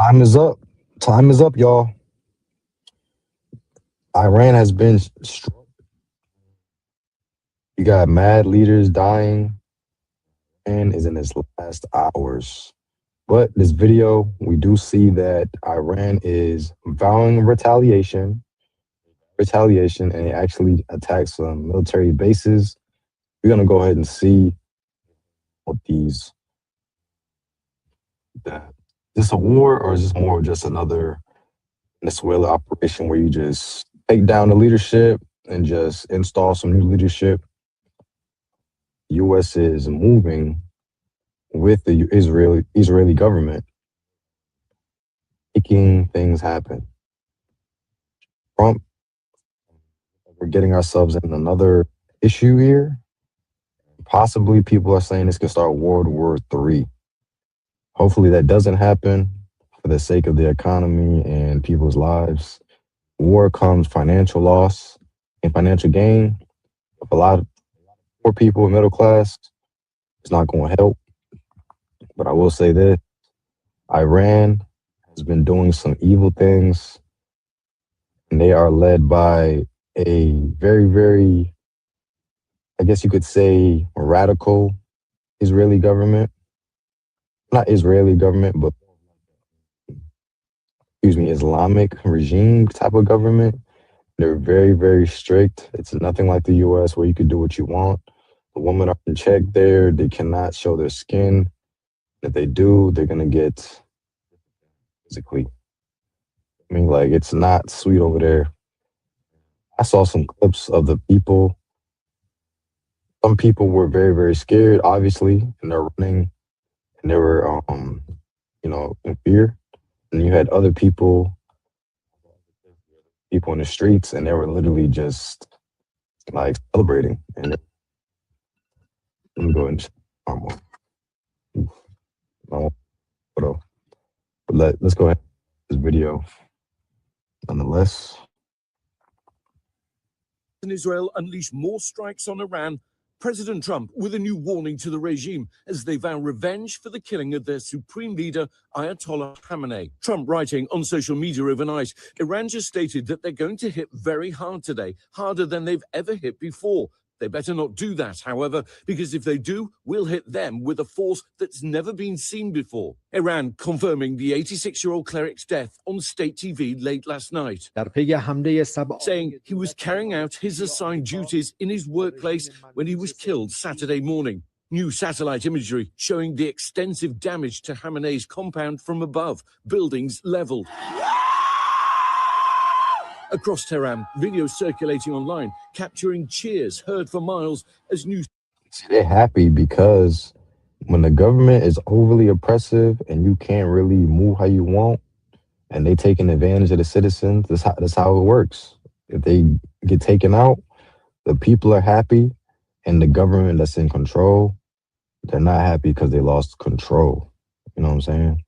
Time is up. Time is up, y'all. Iran has been struck. You got mad leaders dying and is in its last hours. But this video, we do see that Iran is vowing retaliation, and it actually attacks some military bases. We're gonna go ahead and see what these. That is this a war or is this more of just another Venezuela operation where you just take down the leadership and just install some new leadership? U.S. is moving with the Israeli government, making things happen. Trump, we're getting ourselves in another issue here. Possibly people are saying this could start World War III. Hopefully that doesn't happen for the sake of the economy and people's lives. War comes financial loss and financial gain. A lot of poor people, middle class, it's not going to help. But I will say this, Iran has been doing some evil things, and they are led by a very, very, I guess you could say, radical Israeli government. Not Israeli government, but Islamic regime type of government. They're very, very strict. It's nothing like the US where you can do what you want. The women are in check there. They cannot show their skin. If they do, they're gonna get physically. I mean, like, it's not sweet over there. I saw some clips of the people. Some people were very, very scared, obviously, and they're running and they were in fear. And you had other people in the streets, and they were literally just like celebrating. And let me go and normal. Normal photo. But let's go ahead with this video nonetheless. Israel unleash more strikes on Iran. President Trump with a new warning to the regime as they vow revenge for the killing of their supreme leader, Ayatollah Khamenei. Trump writing on social media overnight, Iran just stated that they're going to hit very hard today, harder than they've ever hit before. They better not do that, however, because if they do, we'll hit them with a force that's never been seen before. Iran confirming the 86-year-old cleric's death on state TV late last night, saying he was carrying out his assigned duties in his workplace when he was killed Saturday morning. New satellite imagery showing the extensive damage to Khamenei's compound from above, buildings leveled. Across Tehran, videos circulating online, capturing cheers heard for miles as news. They're happy because when the government is overly oppressive and you can't really move how you want, and they taking advantage of the citizens, that's how it works. If they get taken out, the people are happy, and the government that's in control, they're not happy because they lost control. You know what I'm saying?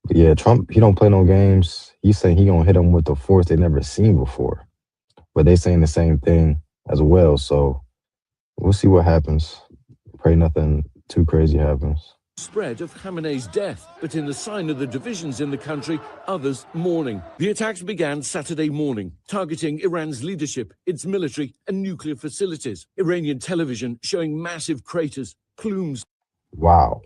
But yeah, Trump, he don't play no games. He's saying he gonna hit them with the force they never seen before. But they saying the same thing as well. So we'll see what happens. Pray nothing too crazy happens. Spread of Khamenei's death, but in the sign of the divisions in the country, others mourning. The attacks began Saturday morning, targeting Iran's leadership, its military and nuclear facilities. Iranian television showing massive craters, plumes. Wow.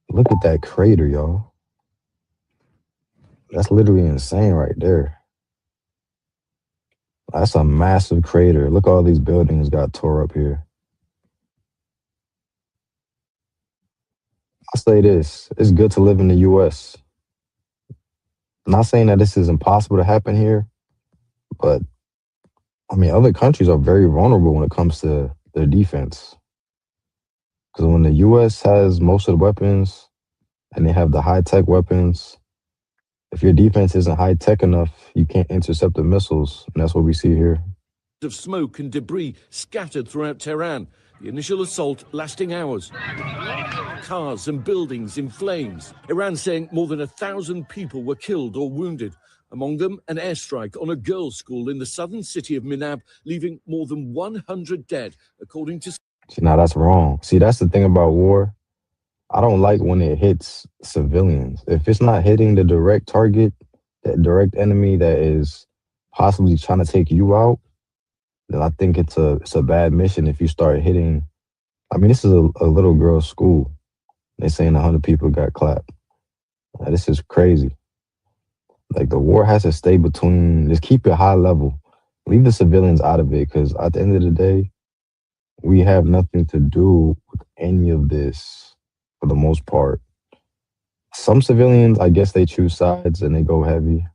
Look at that crater, y'all. That's literally insane right there. That's a massive crater. Look, all these buildings got tore up here. I'll say this, it's good to live in the US. I'm not saying that this is impossible to happen here, but I mean, other countries are very vulnerable when it comes to their defense. Because when the US has most of the weapons and they have the high-tech weapons, if your defense isn't high-tech enough, you can't intercept the missiles, and that's what we see here. Of smoke and debris scattered throughout Tehran. The initial assault lasting hours. Cars and buildings in flames. Iran saying more than 1,000 people were killed or wounded. Among them, an airstrike on a girls' school in the southern city of Minab, leaving more than 100 dead, according to... See, now that's wrong. See, that's the thing about war. I don't like when it hits civilians. If it's not hitting the direct target, that direct enemy that is possibly trying to take you out, then I think it's a bad mission if you start hitting. I mean, this is a little girl's school. They're saying 100 people got clapped. This is crazy. Like the war has to stay between, just keep it high level. Leave the civilians out of it because at the end of the day, we have nothing to do with any of this for the most part. Some civilians, I guess they choose sides and they go heavy.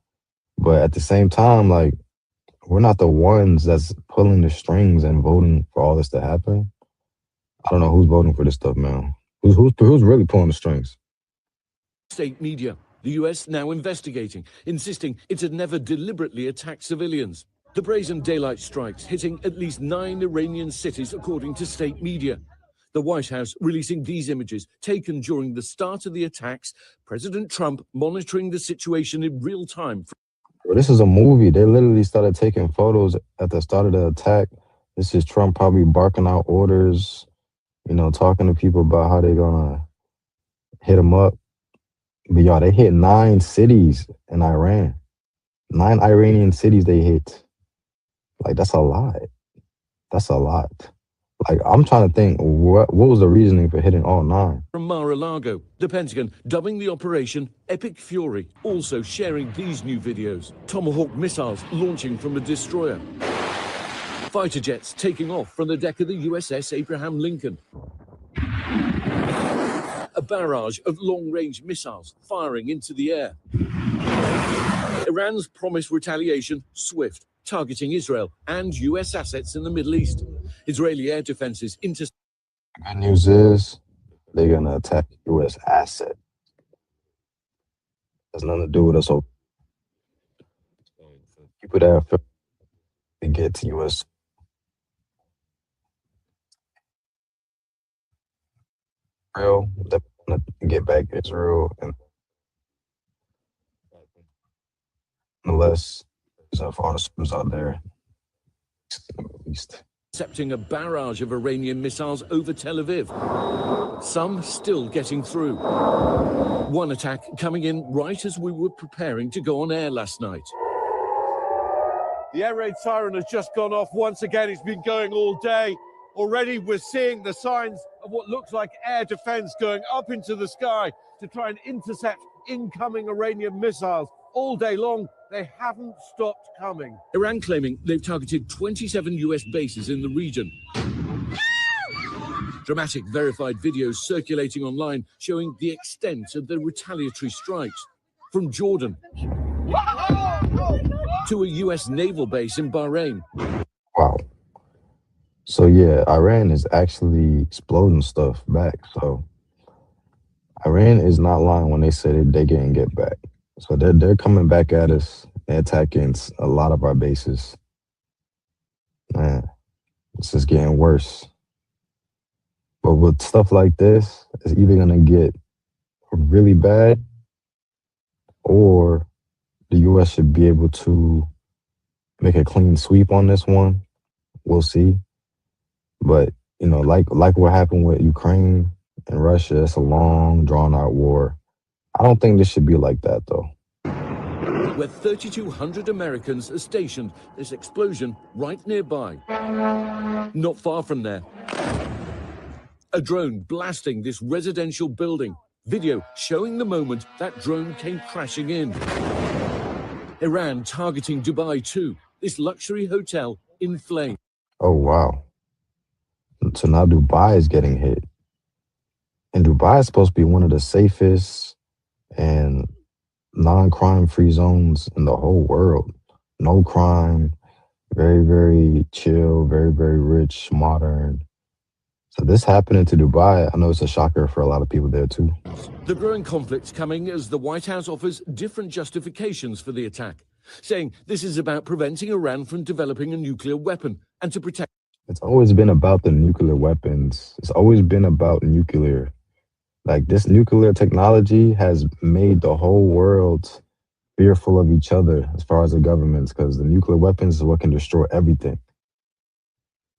But at the same time, like, we're not the ones that's pulling the strings and voting for all this to happen. I don't know who's voting for this stuff, man. Who's really pulling the strings? State media. The US now investigating, insisting it had never deliberately attacked civilians. The brazen daylight strikes hitting at least 9 Iranian cities, according to state media. The White House releasing these images taken during the start of the attacks. President Trump monitoring the situation in real time. Bro, this is a movie. They literally started taking photos at the start of the attack. This is Trump probably barking out orders, talking to people about how they're gonna hit them up. But y'all, they hit 9 cities in Iran. 9 Iranian cities they hit. Like, that's a lot. That's a lot. Like, I'm trying to think, what was the reasoning for hitting all 9? From Mar-a-Lago, the Pentagon dubbing the operation Epic Fury, also sharing these new videos. Tomahawk missiles launching from a destroyer. Fighter jets taking off from the deck of the USS Abraham Lincoln. A barrage of long-range missiles firing into the air. Iran's promised retaliation swift, targeting Israel and US assets in the Middle East. Israeli air defenses Good news is they're gonna attack US assets. Has nothing to do with us. People that to get to US. Israel, they want to get back Israel, and unless there's foreign soldiers out there, at least. Intercepting a barrage of Iranian missiles over Tel Aviv. Some still getting through. One attack coming in right as we were preparing to go on air last night. The air raid siren has just gone off once again. It's been going all day. Already we're seeing the signs of what looks like air defense going up into the sky to try and intercept incoming Iranian missiles. All day long, they haven't stopped coming. Iran claiming they've targeted 27 US bases in the region. Dramatic verified videos circulating online showing the extent of the retaliatory strikes. From Jordan to a US naval base in Bahrain. Wow. So yeah, Iran is actually exploding stuff back. So Iran is not lying when they say that they can't get back. So they're coming back at us. They're attacking a lot of our bases. Man, this is getting worse. But with stuff like this, it's either gonna get really bad, or the US should be able to make a clean sweep on this one. We'll see. But, like what happened with Ukraine and Russia, it's a long, drawn-out war. I don't think this should be like that, though. Where 3,200 Americans are stationed, this explosion right nearby. Not far from there, a drone blasting this residential building. Video showing the moment that drone came crashing in. Iran targeting Dubai too, this luxury hotel in flames. Oh, wow. So now Dubai is getting hit. And Dubai is supposed to be one of the safest and non-crime free zones in the whole world. No crime, very, very chill, very, very rich, modern. So this happening to Dubai, I know it's a shocker for a lot of people there too. The growing conflict coming as the White House offers different justifications for the attack, saying this is about preventing Iran from developing a nuclear weapon and to protect. It's always been about the nuclear weapons. It's always been about nuclear. Like, this nuclear technology has made the whole world fearful of each other as far as the governments, because the nuclear weapons is what can destroy everything.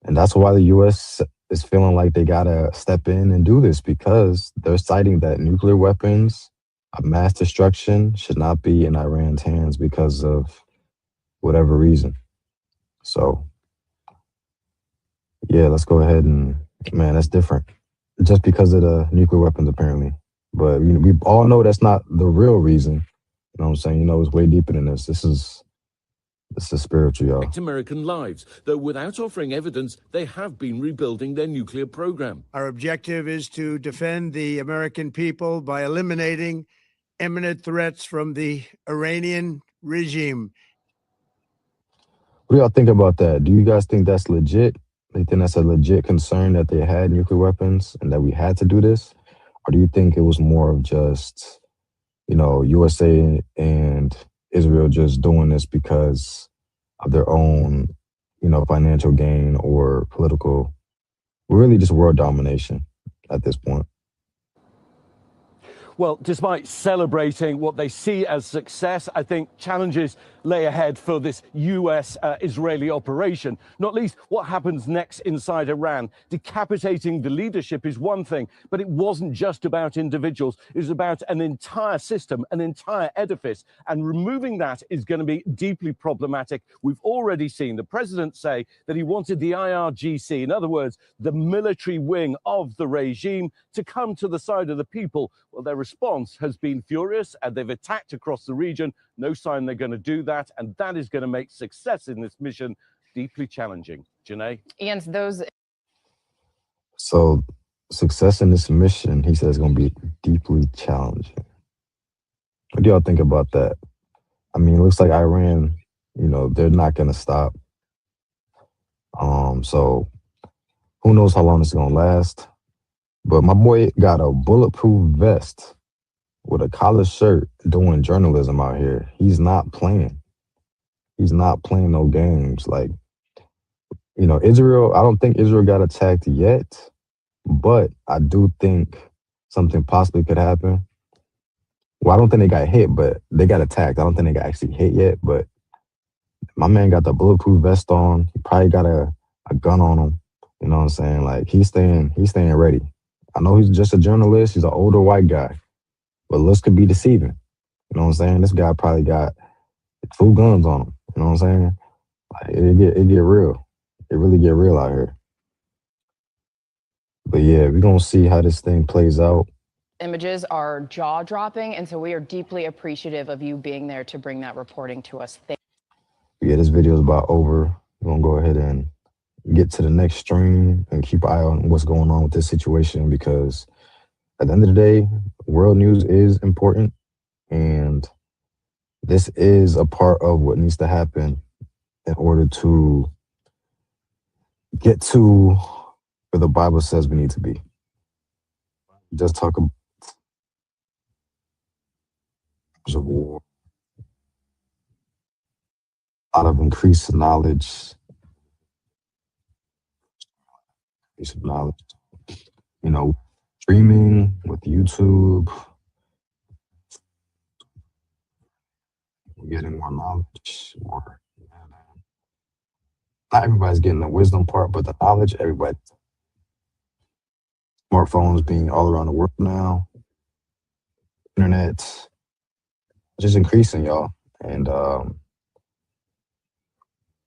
And that's why the US is feeling like they gotta step in and do this because they're citing that nuclear weapons of mass destruction should not be in Iran's hands because of whatever reason. So yeah, let's go ahead and man, that's different. Just because of the nuclear weapons, apparently. But we all know that's not the real reason. You know what I'm saying? You know, it's way deeper than this. This is spiritual, y'all. American lives, though without offering evidence, they have been rebuilding their nuclear program. Our objective is to defend the American people by eliminating imminent threats from the Iranian regime. What do y'all think about that? Do you guys think that's legit? Do you think that's a legit concern that they had nuclear weapons and that we had to do this? Or do you think it was more of just, you know, USA and Israel just doing this because of their own, you know, financial gain or political, really just world domination at this point? Well, despite celebrating what they see as success, I think challenges lay ahead for this US-Israeli operation, not least what happens next inside Iran. Decapitating the leadership is one thing, but it wasn't just about individuals. It was about an entire system, an entire edifice, and removing that is going to be deeply problematic. We've already seen the president say that he wanted the IRGC, in other words, the military wing of the regime, to come to the side of the people. Well, their response has been furious, and they've attacked across the region. No sign they're going to do that, and that is going to make success in this mission deeply challenging. Janae? And those. So success in this mission, he says, is going to be deeply challenging. What do y'all think about that? I mean, it looks like Iran, you know, they're not going to stop. So who knows how long this is going to last. But my boy got a bulletproof vest with a collar shirt doing journalism out here. He's not playing. He's not playing no games. Like, you know, Israel, I don't think Israel got attacked yet, but I do think something possibly could happen. Well, I don't think they got hit, but they got attacked. I don't think they got actually hit yet, but my man got the bulletproof vest on. He probably got a gun on him. You know what I'm saying? Like, he's staying ready. I know he's just a journalist. He's an older white guy, but looks could be deceiving. You know what I'm saying? This guy probably got 2 guns on him. You know what I'm saying? Like, it get real. It really get real out here. But yeah, we're gonna see how this thing plays out. Images are jaw-dropping, and so we are deeply appreciative of you being there to bring that reporting to us. Yeah, this video is about over. We're gonna go ahead and get to the next stream and keep an eye on what's going on with this situation, because at the end of the day, world news is important, and this is a part of what needs to happen in order to get to where the Bible says we need to be. Just talk about the war, a lot of increased knowledge, you know, streaming with YouTube, we're getting more knowledge, more. Not everybody's getting the wisdom part, but the knowledge, everybody. Smartphones being all around the world now, internet just increasing, y'all. And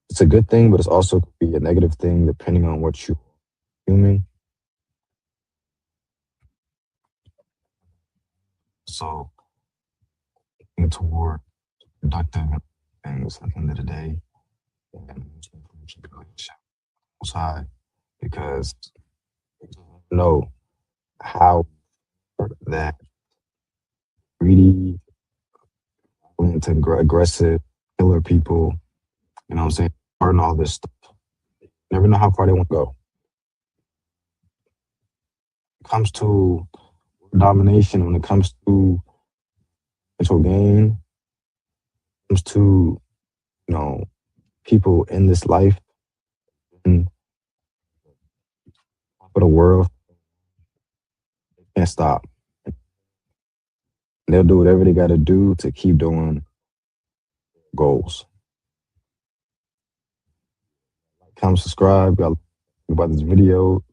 it's a good thing, but it's also could be a negative thing depending on what you're consuming. So, looking toward productive things at the end of the day, and keep your relationship high, because you don't know how that greedy, aggressive, killer people, you know what I'm saying, and all this stuff. You never know how far they want to go. When it comes to domination, when it comes to mental gain, when it comes to, you know, people in this life and for the world, they can't stop. They'll do whatever they got to do to keep doing goals. Comment, subscribe. Y'all about this video.